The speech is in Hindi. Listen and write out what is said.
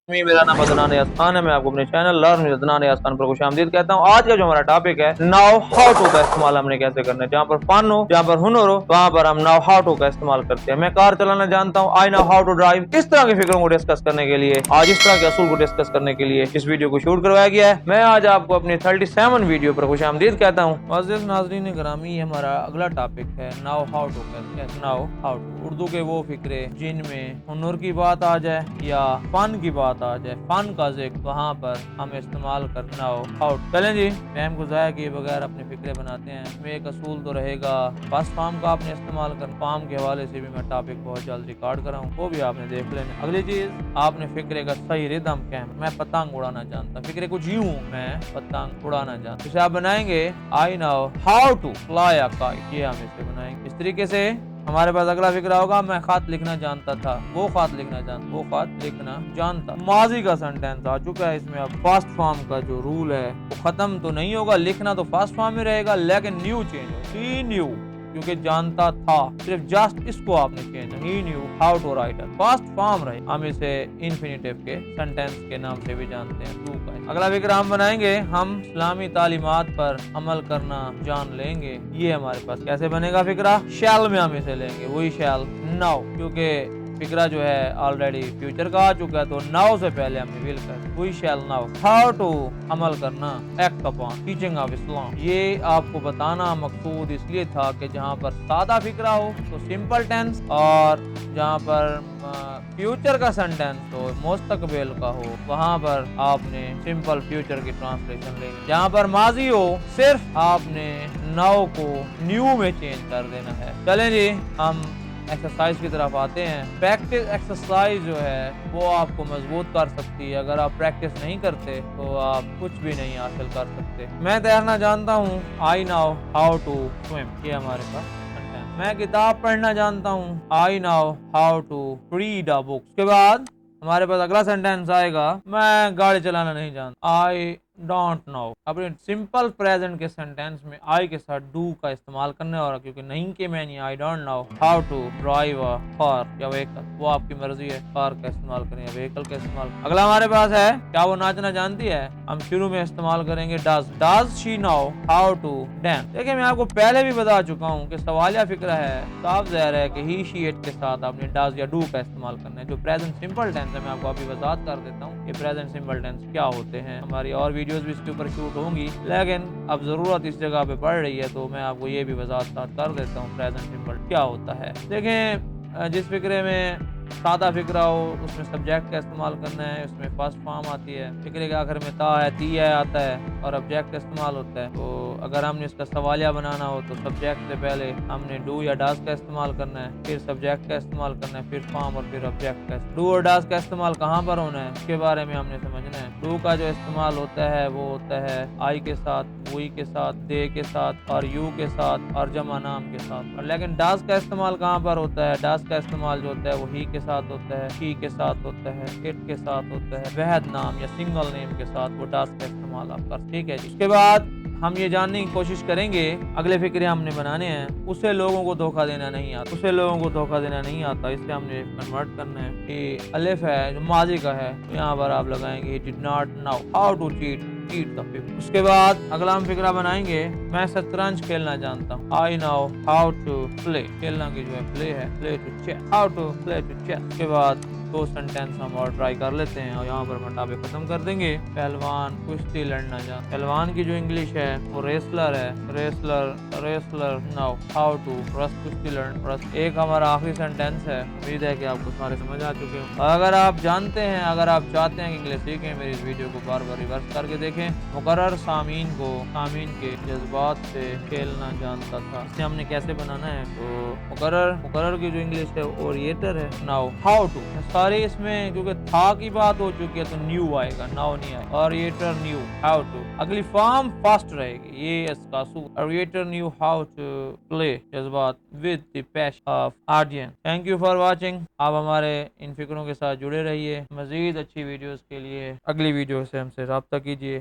मेरा नाम अदनान यास्खान है। मैं आपको अपने चैनल लर्न विद अदनान यास्खान पर खुशामदीद कहता हूँ। आज का जो हमारा टॉपिक है, नाउ हाउ टू का इस्तेमाल हमने कैसे करना है। जहाँ पर फन हो, जहाँ पर हुनर हो, वहाँ पर हम नाउ हाउ टू का इस्तेमाल करते हैं। मैं कार चलाना जानता हूँ, I know how to drive. इस तरह की फिक्रों को डिस्कस करने के लिए, आज इस तरह के असूल को डिस्कस करने के लिए इस वीडियो को शूट करवाया गया है। मैं आज आपको अपनी 37 वीडियो पर खुशामदीद कहता हूँ। मुअज़्ज़िज़ नाज़रीन गिरामी, हमारा अगला टॉपिक है now how to. Now how to Urdu के वो फिक्रे जिनमें हुनर की बात आ जाए या फन की बात आ जाए, फन का जिक्र, वहाँ पर हम इस्तेमाल करना हो हाउ। चलें जी, टाइम को ज़ाया किए बगैर अपने फिक्रे बनाते हैं। इसमें एक असूल तो रहेगा, फर्स्ट फॉर्म का आपने इस्तेमाल कर। फॉर्म के हवाले से भी मैं टॉपिक बहुत जल्द रिकॉर्ड कराऊँ, वो भी आपने देख लेना। अगली चीज, आपने फिक्रे का सही रिदम क्या है। मैं पतंग उड़ाना जानता, फिक्रे कुछ यूं, मैं पतंग उड़ाना जानता। इसे आप बनाएंगे, I know how to fly a kite. ये हम इसे बनाएंगे इस तरीके से। हमारे पास अगला फिक्रा होगा, मैं खत लिखना जानता था, वो खत लिखना जानता, वो खत लिखना जानता। माजी का सेंटेंस आ चुका है इसमें। अब फर्स्ट फॉर्म का जो रूल है वो खत्म तो नहीं होगा, लिखना तो फर्स्ट फॉर्म में रहेगा, लेकिन न्यू चेंज हो। ही न्यू, क्योंकि जानता था, सिर्फ जस्ट इसको आपने change, he knew how to write. First form रहे। हम इसे इन्फिनिटिव के सेंटेंस के नाम से भी जानते हैं, टू का। अगला फिक्रा हम बनाएंगे, हम इस्लामी तालीमात पर अमल करना जान लेंगे। ये हमारे पास कैसे बनेगा फिक्रा, शैल में हम इसे लेंगे, वही शैल नाउ, क्योंकि फिक्रा जो है ऑलरेडी फ्यूचर का आ चुका है, तो नाउ से पहले हमने विल कर, we shall now how to अमल करना, act upon teaching of Islam. ये आपको बताना मकसूद इसलिए था कि जहाँ पर सादा फिक्रा हो तो सिंपल टेंस, और जहाँ पर फ्यूचर का सेंटेंस हो, मुस्तकबिल का हो, वहाँ पर आपने सिंपल फ्यूचर की ट्रांसलेशन लेंगे। जहाँ पर माजी हो, सिर्फ आपने नाउ को न्यू में चेंज कर देना है। चलें जी, हम एक्सरसाइज की तरफ आते हैं। प्रैक्टिस एक्सरसाइज जो है वो आपको मजबूत कर सकती है। अगर आप प्रैक्टिस नहीं करते तो आप कुछ भी नहीं हासिल कर सकते। मैं तैरना जानता हूँ, I now how to swim. ये हमारे पास सेंटेंस। मैं किताब पढ़ना जानता हूँ, I now how to read a book. उसके बाद हमारे पास अगला सेंटेंस आएगा, मैं गाड़ी चलाना नहीं जानता, आई डोंट नो। अपने सिंपल प्रेजेंट के सेंटेंस में आई के साथ डू का इस्तेमाल करने वाला, क्योंकि नहीं के मैं नहीं, I don't know how to drive a car या व्हीकल, वो आपकी मर्जी है, कार का इस्तेमाल करें या व्हीकल का इस्तेमाल। अगला हमारे पास है, क्या वो नाचना जानती है। हम शुरू में इस्तेमाल करेंगे does she know how to dance. देखिए, मैं आपको पहले भी बता चुका हूँ कि सवालिया फिक्रा है, साफ ज़ाहिर है कि ही शी इट के साथ आपने डज या डू का इस्तेमाल करना है। जो प्रेजेंट सिंपल टेंस है, मैं आपको अभी वजाहत कर देता हूँ कि प्रेजेंट सिंपल टेंस क्या होते हैं। हमारी और वीडियोस भी इसके ऊपर शूट होंगी, लेकिन अब ज़रूरत इस जगह पे पड़ रही है, तो मैं आपको ये भी वजाहत कर देता हूँ प्रेजेंट सिंपल क्या होता है। देखें, जिस फिक्रे में सादा फिक्रा हो उसमें सब्जेक्ट का इस्तेमाल करना है, उसमें फर्स्ट फॉर्म आती है। फिक्रे के आखिर में ता है, ती है आता है, और ऑब्जेक्ट इस्तेमाल होता है। तो अगर हमने इसका सवालिया बनाना हो तो सब्जेक्ट से पहले हमने डू या डास का इस्तेमाल करना है, फिर सब्जेक्ट का इस्तेमाल करना है, फिर फॉर्म और फिर ऑब्जेक्ट का। डू और डास का इस्तेमाल कहाँ पर होना है उसके बारे में हमने समझना है। डू का जो इस्तेमाल होता है वो होता है आई के साथ, वी के साथ, दे के साथ, और यू के साथ, और जमा नाम के साथ। और लेकिन डास का इस्तेमाल कहाँ पर होता है, डास का इस्तेमाल जो होता है वो ही के साथ होता है, शी के साथ होता है, इट के साथ होता है, वहद नाम या सिंगल नेम के साथ वो डास का इस्तेमाल आप कर। ठीक है जी। उसके बाद हम ये जानने की कोशिश करेंगे, अगले फिक्रे हमने बनाने हैं, उससे लोगों को धोखा देना नहीं आता, उससे लोगों को धोखा देना नहीं आता। इससे हमने कन्वर्ट करना है कि अलिफ है जो माजी का है, तो यहाँ पर आप लगाएंगे he did not know how to cheat the people. उसके बाद अगला हम फिक्रा बनाएंगे, मैं शतरंज खेलना जानता हूँ, I know how to play. खेलना की जो है प्ले है, play to chess, how to play to chess. उसके बाद दो सेंटेंस हम और ट्राई कर लेते हैं और यहाँ पर हम टॉपिक खत्म कर देंगे। पहलवान कुश्ती लड़ना जानता, पहलवान की जो इंग्लिश है वो रेसलर है, wrestler, wrestler know how to wrestle, कुश्ती लड़। एक हमारा आखिरी सेंटेंस है, उम्मीद है कि आपको सारे समझ आ चुके हों। अगर आप जानते हैं, अगर आप चाहते हैं कि इंग्लिश सीखें, मेरी इस वीडियो को बार बार रिवर्स करके देखें। मुकर्रर सामीन को सामीन के जज्बात से खेलना जानता था, इसे हमने कैसे बनाना है। तो मुकर्रर की जो इंग्लिश है ओरिएटर है, नाउ हाउ टू। सारे इसमें क्योंकि था की बात हो चुकी है तो न्यू आएगा, नाउ नहीं आएगा। ओरिएटर न्यू हाउ टू, अगली फॉर्म फास्ट रहेगी, ये इसका orator new how to play जज्बात with the passion of audience. Thank you for watching. आप हमारे इन फिक्रों के साथ जुड़े रहिए। मजीद अच्छी वीडियोस के लिए अगली वीडियो से हमसे रब्ता कीजिए।